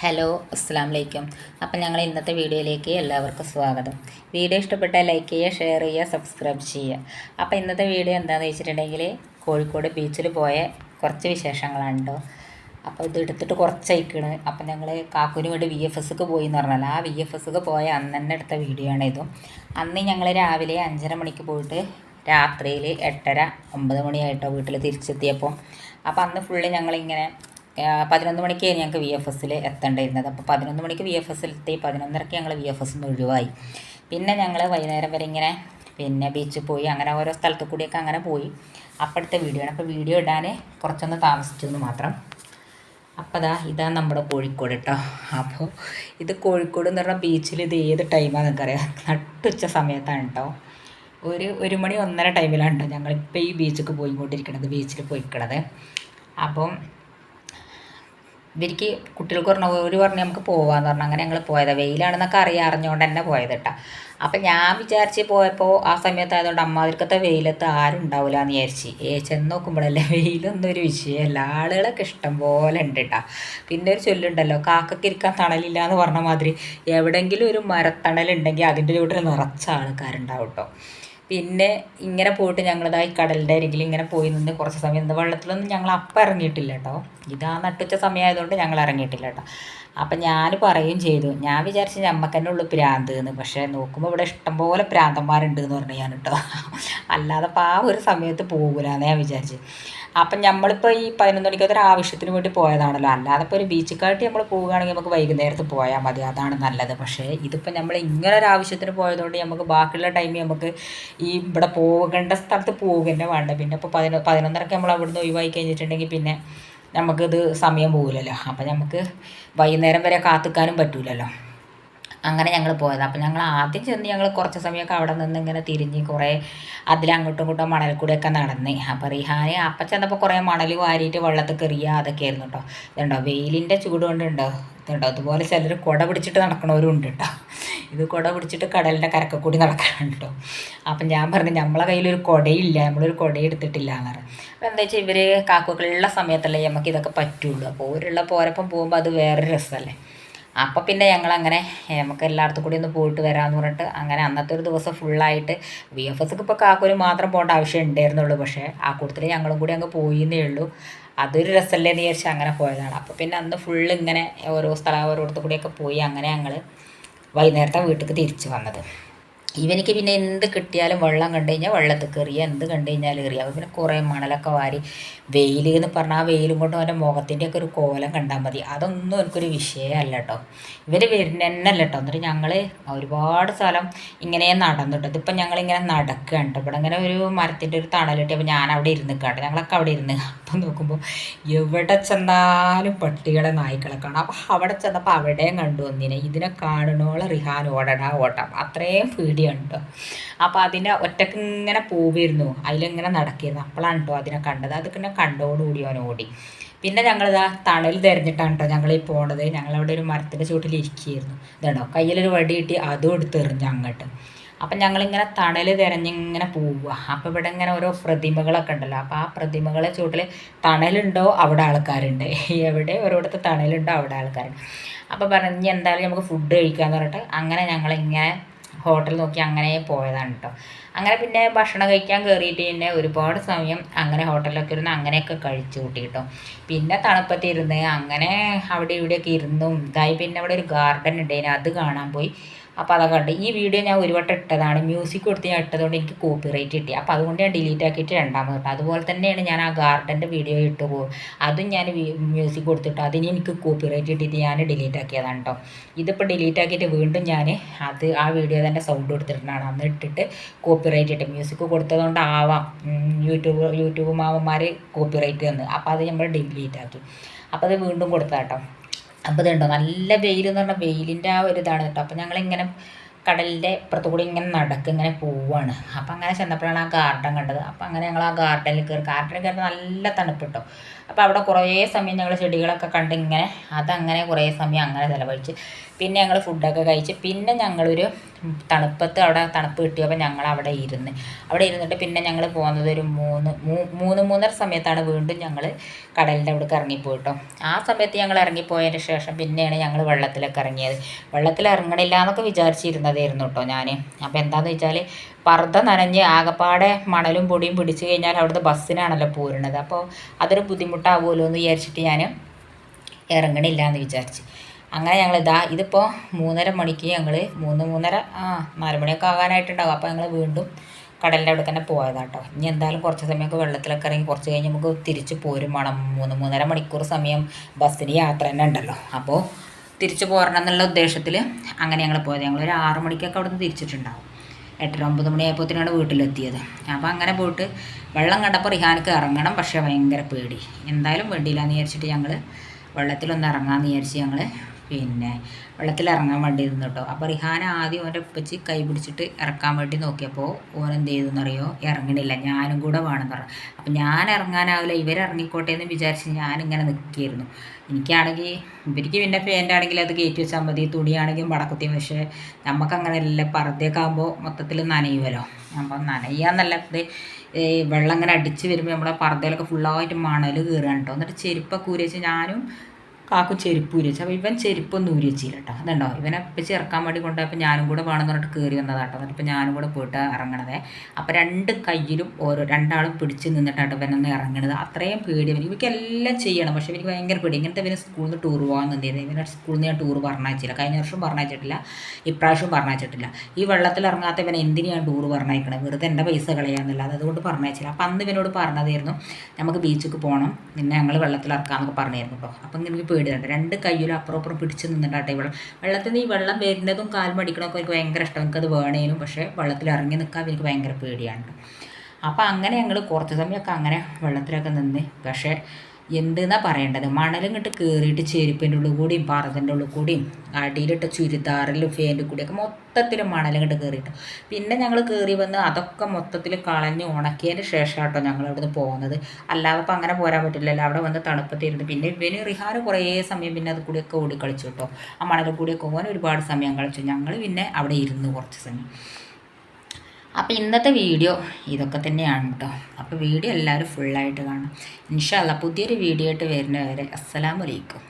Hello അസ്സാം വലൈക്കും. അപ്പം ഞങ്ങൾ ഇന്നത്തെ വീഡിയോയിലേക്ക് എല്ലാവർക്കും സ്വാഗതം. വീഡിയോ ഇഷ്ടപ്പെട്ടാൽ ലൈക്ക് ചെയ്യുക, ഷെയർ ചെയ്യുക, സബ്സ്ക്രൈബ് ചെയ്യുക. അപ്പോൾ ഇന്നത്തെ വീഡിയോ എന്താണെന്ന് വെച്ചിട്ടുണ്ടെങ്കിൽ കോഴിക്കോട് ബീച്ചിൽ പോയ കുറച്ച് വിശേഷങ്ങളാണ് കേട്ടോ. അപ്പോൾ ഇത് എടുത്തിട്ട് കുറച്ചയക്കണ്. അപ്പം ഞങ്ങൾ കാക്കൂന് വേണ്ടി VFSക്ക് പോയി എന്ന് പറഞ്ഞാൽ ആ VFSക്ക് പോയ അന്ന് തന്നെ എടുത്ത വീഡിയോ ആണ് ഇതും. അന്ന് ഞങ്ങൾ രാവിലെ 5:30 മണിക്ക് പോയിട്ട് രാത്രിയിൽ 8:30 9 മണിയായിട്ടോ വീട്ടിൽ തിരിച്ചെത്തിയപ്പോൾ. അപ്പോൾ അന്ന് ഫുള്ള് ഞങ്ങളിങ്ങനെ 11 മണിക്ക് ഞങ്ങൾക്ക് VFSൽ എത്തേണ്ടിയിരുന്നത്. അപ്പോൾ 11 മണിക്ക് VFSലെത്തി. 11:30ക്ക് ഞങ്ങൾ VFSന്ന് ഒഴിവായി. പിന്നെ ഞങ്ങൾ വൈകുന്നേരം വരെ ഇങ്ങനെ ബീച്ചിൽ പോയി, അങ്ങനെ ഓരോ സ്ഥലത്തു കൂടിയൊക്കെ അങ്ങനെ പോയി. അപ്പോഴത്തെ വീഡിയോ ആണ്. അപ്പോൾ വീഡിയോ ഇടാൻ കുറച്ചൊന്ന് താമസിച്ചു എന്ന് മാത്രം. അപ്പോൾ ഇതാ നമ്മുടെ കോഴിക്കോട് കേട്ടോ. അപ്പോൾ ഇത് കോഴിക്കോട് എന്ന് പറഞ്ഞാൽ ബീച്ചിൽ ഇത് ഏത് ടൈമാണെന്ന് നിങ്ങൾക്കറിയാം, നട്ടുച്ച സമയത്താണ് കേട്ടോ. ഒരു 1 മണി 1:30 ടൈമിലാണ് കേട്ടോ ഞങ്ങളിപ്പോൾ ഈ ബീച്ചിലേക്ക് പോയിക്കൊണ്ടിരിക്കണത്, ബീച്ചിൽ പോയിക്കണത്. അപ്പം ഇവർക്ക് കുട്ടികൾക്ക് പറഞ്ഞ് നമുക്ക് പോകാമെന്ന് പറഞ്ഞാൽ അങ്ങനെ ഞങ്ങൾ പോയതാണ്. വെയിലാണെന്നൊക്കെ അറിഞ്ഞുകൊണ്ട് തന്നെ പോയത് കേട്ടോ. അപ്പം ഞാൻ വിചാരിച്ച് പോയപ്പോൾ ആ സമയത്തായതുകൊണ്ട് അമ്മാതിരിക്കത്തെ വെയിലത്ത് ആരും ഉണ്ടാവില്ല എന്ന് വിചാരിച്ച് ചെന്ന് നോക്കുമ്പോഴല്ലേ വെയിലൊന്നും ഒരു വിഷയമല്ല, ആളുകളൊക്കെ ഇഷ്ടം പോലെ ഉണ്ട് കേട്ടോ. പിന്നെ ഒരു ചൊല്ലുണ്ടല്ലോ, കാക്കയ്ക്ക് ഇരിക്കാൻ തണലില്ല എന്ന് പറഞ്ഞ മാതിരി എവിടെയെങ്കിലും ഒരു മരത്തണലുണ്ടെങ്കിൽ അതിൻ്റെ ചുവട്ടിൽ നിറച്ച ആൾക്കാരുണ്ടാവും കേട്ടോ. പിന്നെ ഇങ്ങനെ പോയിട്ട് ഞങ്ങളിതായി കടലിൻ്റെ അരികിൽ ഇങ്ങനെ പോയി നിന്ന് കുറച്ച് സമയം നിന്ന്. വെള്ളത്തിലൊന്നും ഞങ്ങൾ അപ്പം ഇറങ്ങിയിട്ടില്ല കേട്ടോ. ഇതാ നട്ടുച്ച സമയമായതുകൊണ്ട് ഞങ്ങൾ ഇറങ്ങിയിട്ടില്ല കേട്ടോ. അപ്പം ഞാൻ പറയുകയും ചെയ്തു, ഞാൻ വിചാരിച്ചു ഞമ്മക്ക് തന്നെ ഉള്ളു പ്രാന്ത് എന്ന്. പക്ഷേ നോക്കുമ്പോൾ ഇവിടെ ഇഷ്ടംപോലെ പ്രാന്തന്മാരുണ്ട് എന്ന് പറഞ്ഞു ഞാൻ കേട്ടോ. അല്ലാതെ അപ്പോൾ ആ ഒരു സമയത്ത് പോകില്ല എന്ന് ഞാൻ വിചാരിച്ചു. അപ്പം നമ്മളിപ്പോൾ ഈ 11 മണിക്കത്തെ ഒരു ആവശ്യത്തിന് വേണ്ടി പോയതാണല്ലോ. അല്ലാതെ ഇപ്പോൾ ഒരു ബീച്ചിക്കാട്ടി നമ്മൾ പോവുകയാണെങ്കിൽ നമുക്ക് വൈകുന്നേരത്ത് പോയാൽ മതി, അതാണ് നല്ലത്. പക്ഷേ ഇതിപ്പോൾ നമ്മൾ ഇങ്ങനെ ഒരു ആവശ്യത്തിന് പോയതുകൊണ്ട് നമുക്ക് ബാക്കിയുള്ള ടൈമിൽ നമുക്ക് ഈ ഇവിടെ പോകേണ്ട സ്ഥലത്ത് പോകുക തന്നെ വേണ്ട. പിന്നെ ഇപ്പോൾ 11:30ക്ക് നമ്മൾ അവിടുന്ന് ഒഴിവായി കഴിഞ്ഞിട്ടുണ്ടെങ്കിൽ പിന്നെ നമുക്കിത് സമയം പോകില്ലല്ലോ. അപ്പം നമുക്ക് വൈകുന്നേരം വരെ കാത്തിക്കാനും പറ്റില്ലല്ലോ. അങ്ങനെ ഞങ്ങൾ പോയത്. അപ്പം ഞങ്ങൾ ആദ്യം ചെന്ന് ഞങ്ങൾ കുറച്ച് സമയമൊക്കെ അവിടെ നിന്ന് ഇങ്ങനെ തിരിഞ്ഞ് കുറേ അതിലങ്ങോട്ടും ഇങ്ങോട്ടും മണൽ കൂടെയൊക്കെ നടന്ന്. അപ്പോൾ റിഹാന് അപ്പം ചെന്നപ്പോൾ കുറേ മണൽ വാരിയിട്ട് വെള്ളത്തിൽ കയറിയ അതൊക്കെ ആയിരുന്നു കേട്ടോ. ഇതുണ്ടോ വെയിലിൻ്റെ ചൂട് കൊണ്ടുണ്ടോ ഇതുണ്ടോ. അതുപോലെ ചിലർ കുട പിടിച്ചിട്ട് നടക്കണവരും ഉണ്ട് കേട്ടോ. ഇത് കുട പിടിച്ചിട്ട് കടലിൻ്റെ കരക്കെ കൂടി നടക്കണം കേട്ടോ. അപ്പം ഞാൻ പറഞ്ഞു നമ്മളെ കയ്യിലൊരു കുടയില്ല, നമ്മളൊരു കുട എടുത്തിട്ടില്ല എന്ന് പറഞ്ഞു. അപ്പോൾ എന്താ വെച്ചാൽ ഇവർ കാക്കുകളുള്ള സമയത്തല്ലേ നമുക്ക് ഇതൊക്കെ പറ്റുള്ളൂ. അപ്പോൾ ഓരുള്ള പോരപ്പം പോകുമ്പോൾ അത് വേറൊരു രസമല്ലേ. അപ്പം പിന്നെ ഞങ്ങളങ്ങനെ നമുക്ക് എല്ലായിടത്തും കൂടി ഒന്ന് പോയിട്ട് വരാമെന്ന് പറഞ്ഞിട്ട് അങ്ങനെ അന്നത്തെ ഒരു ദിവസം ഫുള്ളായിട്ട് VFSക്ക് ഇപ്പോൾ കാക്കൂര് മാത്രം പോകേണ്ട ആവശ്യം ഉണ്ടായിരുന്നുള്ളൂ. പക്ഷേ ആ കൂട്ടത്തിൽ ഞങ്ങളും കൂടി അങ്ങ് പോയിന്നേ ഉള്ളൂ. അതൊരു രസമല്ലേ എന്ന് വിചാരിച്ച് അങ്ങനെ പോയതാണ്. അപ്പോൾ പിന്നെ അന്ന് ഫുള്ള് ഇങ്ങനെ ഓരോടത്തു കൂടിയൊക്കെ പോയി അങ്ങനെ ഞങ്ങൾ വൈകുന്നേരത്തെ വീട്ടിലേക്ക് തിരിച്ച് വന്നത്. ഇവനിക്ക് പിന്നെ എന്ത് കിട്ടിയാലും വെള്ളം കണ്ടു കഴിഞ്ഞാൽ വെള്ളത്തിൽ കയറിയ, എന്ത് കണ്ടു കഴിഞ്ഞാൽ കയറിയ. അപ്പോൾ പിന്നെ കുറേ മണലൊക്കെ വാരി വെയിൽ എന്ന് പറഞ്ഞാൽ ആ വെയിലും കൊണ്ട് അവൻ്റെ മുഖത്തിൻ്റെയൊക്കെ ഒരു കോലം കണ്ടാൽ മതി. അതൊന്നും എനിക്കൊരു വിഷയമല്ല കേട്ടോ. ഇവർ വരുന്നതന്നല്ല കേട്ടോ. എന്നിട്ട് ഞങ്ങൾ ഒരുപാട് സ്ഥലം ഇങ്ങനെ നടന്നിട്ട് ഇതിപ്പം ഞങ്ങളിങ്ങനെ നടക്കുകയാണ് കേട്ടോ. ഇവിടെ ഇങ്ങനെ ഒരു മരത്തിൻ്റെ ഒരു തണലിട്ട് അപ്പോൾ ഞാൻ അവിടെ ഇരുന്ന് കേട്ടോ. ഞങ്ങളൊക്കെ അവിടെ ഇരുന്ന് അപ്പം നോക്കുമ്പോൾ എവിടെ ചെന്നാലും പട്ടികളെ നായ്ക്കളെ കാണാം. അപ്പോൾ അവിടെ ചെന്നപ്പോൾ അവിടെയും കണ്ടു വന്നിനെ. ഇതിനെ കാണണോളം റിഹാൻ ഓടടാ ഓട്ടം, അത്രയും പേടിയാണ് കേട്ടോ. അപ്പോൾ അതിനെ ഒറ്റക്ക് ഇങ്ങനെ പോവുമായിരുന്നു, അതിലിങ്ങനെ നടക്കിയിരുന്നു. അപ്പോഴാണ് കേട്ടോ അതിനെ കണ്ടത്. അത് പിന്നെ കണ്ടോടുകൂടി അവൻ ഓടി. പിന്നെ ഞങ്ങളിതാ തണൽ തിരഞ്ഞിട്ടാണ് കേട്ടോ ഞങ്ങളീ പോണത്. ഞങ്ങളവിടെ ഒരു മരത്തിൻ്റെ ചുവട്ടിൽ ഇരിക്കുകയായിരുന്നു. ഇതുണ്ടോ കയ്യിലൊരു വടി കിട്ടി, അതും എടുത്തെറിഞ്ഞു അങ്ങോട്ട്. അപ്പം ഞങ്ങളിങ്ങനെ തണൽ തിരഞ്ഞിങ്ങനെ പോവുക. അപ്പോൾ ഇവിടെ ഇങ്ങനെ ഓരോ പ്രതിമകളൊക്കെ ഉണ്ടല്ലോ. അപ്പോൾ ആ പ്രതിമകളെ ചുവട്ടിൽ തണലുണ്ടോ അവിടെ ആൾക്കാരുണ്ട്, എവിടെ ഓരോടത്ത് തണലുണ്ടോ അവിടെ ആൾക്കാരുണ്ട്. അപ്പോൾ പറഞ്ഞ് എന്തായാലും നമുക്ക് ഫുഡ് കഴിക്കാമെന്ന് പറഞ്ഞിട്ട് അങ്ങനെ ഞങ്ങളിങ്ങനെ ഹോട്ടൽ നോക്കി അങ്ങനെ പോയതാണ് കേട്ടോ. അങ്ങനെ പിന്നെ ഭക്ഷണം കഴിക്കാൻ കയറിയിട്ട് പിന്നെ ഒരുപാട് സമയം അങ്ങനെ ഹോട്ടലിലൊക്കെ ഇരുന്ന് അങ്ങനെയൊക്കെ കഴിച്ചു കൂട്ടി കേട്ടോ. പിന്നെ തണുപ്പത്തിരുന്ന് അങ്ങനെ അവിടെ ഇവിടെയൊക്കെ ഇരുന്നും ഇതായി. പിന്നെ അവിടെ ഒരു ഗാർഡൻ ഉണ്ടായിന്, അത് കാണാൻ പോയി. അപ്പോൾ അതൊക്കെ കണ്ട് ഈ വീഡിയോ ഞാൻ ഒരു വട്ടം ഇട്ടതാണ്. മ്യൂസിക് കൊടുത്ത് ഞാൻ ഇട്ടതുകൊണ്ട് എനിക്ക് കോപ്പിറൈറ്റ് കിട്ടി. അപ്പോൾ അതുകൊണ്ട് ഞാൻ ഡിലീറ്റ് ആക്കിയിട്ട് രണ്ടാമത് ഇട്ടു. അതുപോലെ തന്നെയാണ് ഞാൻ ആ ഗാർഡൻ്റെ വീഡിയോ ഇട്ട് പോകും, അതും ഞാൻ മ്യൂസിക് കൊടുത്തിട്ട് അതിന് എനിക്ക് കോപ്പിറൈറ്റ് കിട്ടിയിട്ട് ഞാൻ ഡിലീറ്റ് ആക്കിയതാണ് കേട്ടോ. ഇതിപ്പോൾ ഡിലീറ്റ് ആക്കിയിട്ട് വീണ്ടും ഞാൻ ആ വീഡിയോ തന്നെ സൗണ്ട് കൊടുത്തിട്ടാണ് അന്ന് ഇട്ടിട്ട് കോപ്പിറൈറ്റ് ഇട്ട്. മ്യൂസിക് കൊടുത്തതുകൊണ്ടാവാം യൂട്യൂബ് മാമന്മാർ കോപ്പിറൈറ്റ് തന്ന്. അപ്പോൾ അത് നമ്മൾ ഡിലീറ്റ് ആക്കി. അപ്പോൾ അത് വീണ്ടും കൊടുത്താട്ടോ. അപ്പോൾ ഇതുണ്ടോ നല്ല വെയിൽ എന്ന് പറഞ്ഞാൽ വെയിലിൻ്റെ ആ ഒരു ഇതാണ് കേട്ടോ. അപ്പോൾ ഞങ്ങളിങ്ങനെ കടലിൻ്റെ ഇപ്പുറത്ത് കൂടി ഇങ്ങനെ ഇങ്ങനെ പോവുകയാണ്. അപ്പം അങ്ങനെ ചെന്നപ്പോഴാണ് ആ ഗാർഡൻ കണ്ടത്. അപ്പം അങ്ങനെ ഞങ്ങൾ ആ ഗാർഡനിൽ കയറി നല്ല തണുപ്പ് കേട്ടോ. അപ്പോൾ അവിടെ കുറേ സമയം ഞങ്ങൾ ചെടികളൊക്കെ കണ്ട് ഇങ്ങനെ അതങ്ങനെ കുറേ സമയം അങ്ങനെ ചിലവഴിച്ച് പിന്നെ ഞങ്ങൾ ഫുഡൊക്കെ കഴിച്ച് പിന്നെ ഞങ്ങളൊരു തണുപ്പത്ത് അവിടെ തണുപ്പ് കിട്ടിയപ്പോൾ ഞങ്ങൾ അവിടെ ഇരുന്നിട്ട് പിന്നെ ഞങ്ങൾ പോകുന്നത് ഒരു മൂന്നര സമയത്താണ് വീണ്ടും ഞങ്ങൾ കടലിൻ്റെ അവിടേക്ക് ഇറങ്ങിപ്പോയിട്ടോ. ആ സമയത്ത് ഞങ്ങൾ ഇറങ്ങിപ്പോയതിന് ശേഷം പിന്നെയാണ് ഞങ്ങൾ വെള്ളത്തിലൊക്കെ ഇറങ്ങിയത്. വെള്ളത്തിൽ ഇറങ്ങണില്ല എന്നൊക്കെ വിചാരിച്ചിരുന്നതായിരുന്നു കേട്ടോ ഞാൻ. അപ്പോൾ എന്താണെന്ന് വെച്ചാൽ പർദ്ദ നനഞ്ഞ് ആകപ്പാടെ മണലും പൊടിയും പിടിച്ച് കഴിഞ്ഞാൽ അവിടുത്തെ ബസ്സിനാണല്ലോ പോരുന്നത്. അപ്പോൾ അതൊരു ബുദ്ധിമുട്ടാവുമല്ലോ എന്ന് വിചാരിച്ചിട്ട് ഞാൻ ഇറങ്ങണില്ല എന്ന് വിചാരിച്ച്. അങ്ങനെ ഞങ്ങൾ ഇതിപ്പോൾ 3:30 മണിക്ക് ഞങ്ങൾ 4 മണിയൊക്കെ ആകാനായിട്ടുണ്ടാകും. അപ്പോൾ ഞങ്ങൾ വീണ്ടും കടലിൻ്റെ അവിടെ തന്നെ പോയതാട്ടോ. ഇനി എന്തായാലും കുറച്ച് സമയമൊക്കെ വെള്ളത്തിലൊക്കെ ഇറങ്ങി കുറച്ച് കഴിഞ്ഞ് നമുക്ക് തിരിച്ച് പോരും വേണം. 3-3.5 മണിക്കൂർ സമയം ബസ്സിന് യാത്ര തന്നെ ഉണ്ടല്ലോ. അപ്പോൾ തിരിച്ച് പോരണം എന്നുള്ള ഉദ്ദേശത്തിൽ അങ്ങനെ ഞങ്ങൾ പോയത്. ഞങ്ങളൊരു 6 മണിക്കൊക്കെ അവിടെ നിന്ന് തിരിച്ചിട്ടുണ്ടാകും. 8-9 മണിയായപ്പോഴത്തേനാണ് വീട്ടിലെത്തിയത്. അപ്പോൾ അങ്ങനെ പോയിട്ട് വെള്ളം കണ്ടപ്പോൾ റിഹാനക്ക് ഇറങ്ങണം, പക്ഷേ ഭയങ്കര പേടി. എന്തായാലും വേണ്ടിയില്ല എന്ന് വിചാരിച്ചിട്ട് ഞങ്ങൾ വെള്ളത്തിലൊന്ന് ഇറങ്ങാമെന്ന് വിചാരിച്ച് ഞങ്ങൾ പിന്നെ വെള്ളത്തിലിറങ്ങാൻ വേണ്ടി ഇരുന്നു കേട്ടോ. അപ്പോൾ റിഹാന ആദ്യം ഓൻ്റെ ഉപ്പച്ചി കൈ പിടിച്ചിട്ട് ഇറക്കാൻ വേണ്ടി നോക്കിയപ്പോൾ ഓൻ എന്ത് ചെയ്തെന്നറിയോ, ഇറങ്ങണില്ല, ഞാനും കൂടെ വേണമെന്ന് പറഞ്ഞു. അപ്പം ഞാൻ ഇറങ്ങാനാവില്ല, ഇവരിറങ്ങിക്കോട്ടെ എന്ന് വിചാരിച്ച് ഞാനിങ്ങനെ നിൽക്കുകയായിരുന്നു. എനിക്കാണെങ്കിൽ ഇവർക്ക് പിന്നെ ഫാൻ്റെ ആണെങ്കിൽ അത് കയറ്റി വെച്ചാൽ മതി, തുണിയാണെങ്കിൽ മടക്കത്തി. പക്ഷേ നമുക്കങ്ങനെയല്ല, പർദ്ദയൊക്കെ ആകുമ്പോൾ മൊത്തത്തിൽ നനയുമല്ലോ. അപ്പം നനയാന്നല്ല, ഇത് വെള്ളം ഇങ്ങനെ അടിച്ച് വരുമ്പോൾ നമ്മളെ പർദ്ദയിലൊക്കെ ഫുള്ളായിട്ട് മണൽ കയറുകയാണ് കേട്ടോ. എന്നിട്ട് ചെരുപ്പൊക്കെ ഊരി വെച്ച് ഞാനും കാക്കും ചെരുപ്പ് ഊരി വെച്ചു. അപ്പോൾ ഇവൻ ചെരുപ്പൊന്നും ഊരി വെച്ചില്ല കേട്ടോ. അതുണ്ടോ, ഇവനെ ഇപ്പം ഇറക്കാൻ വേണ്ടി കൊണ്ടുപോയപ്പോൾ ഞാനും കൂടെ വേണമെന്ന് പറഞ്ഞിട്ട് കയറി വന്നതാട്ടോ. എന്നിട്ട് ഇപ്പം ഞാനും കൂടെ പോയിട്ട് ഇറങ്ങണതേ. അപ്പോൾ 2 കയ്യിലും രണ്ടാളും പിടിച്ച് നിന്നിട്ടാണ് ഇവനൊന്ന് ഇറങ്ങണത്. അത്രയും പേടി ഇവനിക്കെല്ലാം ചെയ്യണം, പക്ഷേ എനിക്ക് ഭയങ്കര പേടി. ഇങ്ങനത്തെ ഇവന് സ്കൂളിൽ നിന്ന് ടൂർ പോകാൻ നിന്നിരുന്നത്. ഇവനെ സ്കൂളിൽ നിന്ന് ഞാൻ ടൂർ പറഞ്ഞയച്ചില്ല. കഴിഞ്ഞ വർഷം പറഞ്ഞയച്ചിട്ടില്ല, ഇപ്രാവശ്യം പറഞ്ഞയച്ചിട്ടില്ല. ഈ വെള്ളത്തിൽ ഇറങ്ങാത്ത ഇവനെ എന്തിനാണ് ടൂർ പറഞ്ഞയക്കണം, വെറുതെ എൻ്റെ പൈസ കളയാന്നില്ല, അതുകൊണ്ട് പറഞ്ഞയച്ചില്ല. അപ്പം അന്ന് ഇവനോട് പറഞ്ഞതായിരുന്നു നമുക്ക് ബീച്ചിലേക്ക് പോകണം, പിന്നെ ഞങ്ങൾ വെള്ളത്തിൽ ഇറക്കാമെന്നൊക്കെ പറഞ്ഞായിരുന്നു കേട്ടോ. അപ്പം എനിക്ക് പേടിയുണ്ട്. 2 കയ്യിലും അപ്പുറം പിടിച്ച് നിന്നിട്ടാട്ടെ വെള്ളത്തിൽ നിന്ന് ഈ വെള്ളം വരുന്നതും കാൽമടിക്കണമൊക്കെ എനിക്ക് ഭയങ്കര ഇഷ്ടം. എനിക്കത് വേണേനും, പക്ഷേ വെള്ളത്തിൽ ഇറങ്ങി നിൽക്കാൻ എനിക്ക് ഭയങ്കര പേടിയാണ്. അപ്പോൾ അങ്ങനെ ഞങ്ങൾ കുറച്ച് സമയമൊക്കെ അങ്ങനെ വെള്ളത്തിലൊക്കെ നിന്ന്. പക്ഷേ എന്തെന്നാ പറയേണ്ടത്, മണലിങ്ങോട്ട് കയറിയിട്ട് ചെരുപ്പിൻ്റെ ഉള്ളിൽ കൂടിയും പാറത്തിൻ്റെ ഉള്ളിൽ കൂടിയും അടിയിലിട്ട ചുരിദാറിലും ഫാൻ്റെ കൂടിയൊക്കെ മൊത്തത്തിൽ മണലിങ്ങോട്ട് കയറിയിട്ട് പിന്നെ ഞങ്ങൾ കയറി വന്ന് അതൊക്കെ മൊത്തത്തിൽ കളഞ്ഞ് ഉണക്കിയതിന് ശേഷം കേട്ടോ ഞങ്ങൾ അവിടെ നിന്ന് പോകുന്നത്. അല്ലാതെ ഇപ്പം അങ്ങനെ പോരാൻ പറ്റില്ലല്ലോ. അവിടെ വന്ന് തണുപ്പത്തിരുന്ന് പിന്നെ ഇവന് റിഹാന് കുറേ സമയം പിന്നെ അത് കൂടിയൊക്കെ ഓടി കളിച്ചു കേട്ടോ. ആ മണലിൽ കൂടിയൊക്കെ പോകാൻ ഒരുപാട് സമയം കളിച്ചു. ഞങ്ങൾ പിന്നെ അവിടെ ഇരുന്ന് കുറച്ച് സമയം. അപ്പോൾ ഇന്നത്തെ വീഡിയോ ഇതൊക്കെ തന്നെയാണ് കേട്ടോ. അപ്പോൾ വീഡിയോ എല്ലാവരും ഫുള്ളായിട്ട് കാണാം. ഇൻഷാ അല്ലാഹ് പുതിയൊരു വീഡിയോ ആയിട്ട് വരുന്നവരെ അസ്സലാമു അലൈക്കും.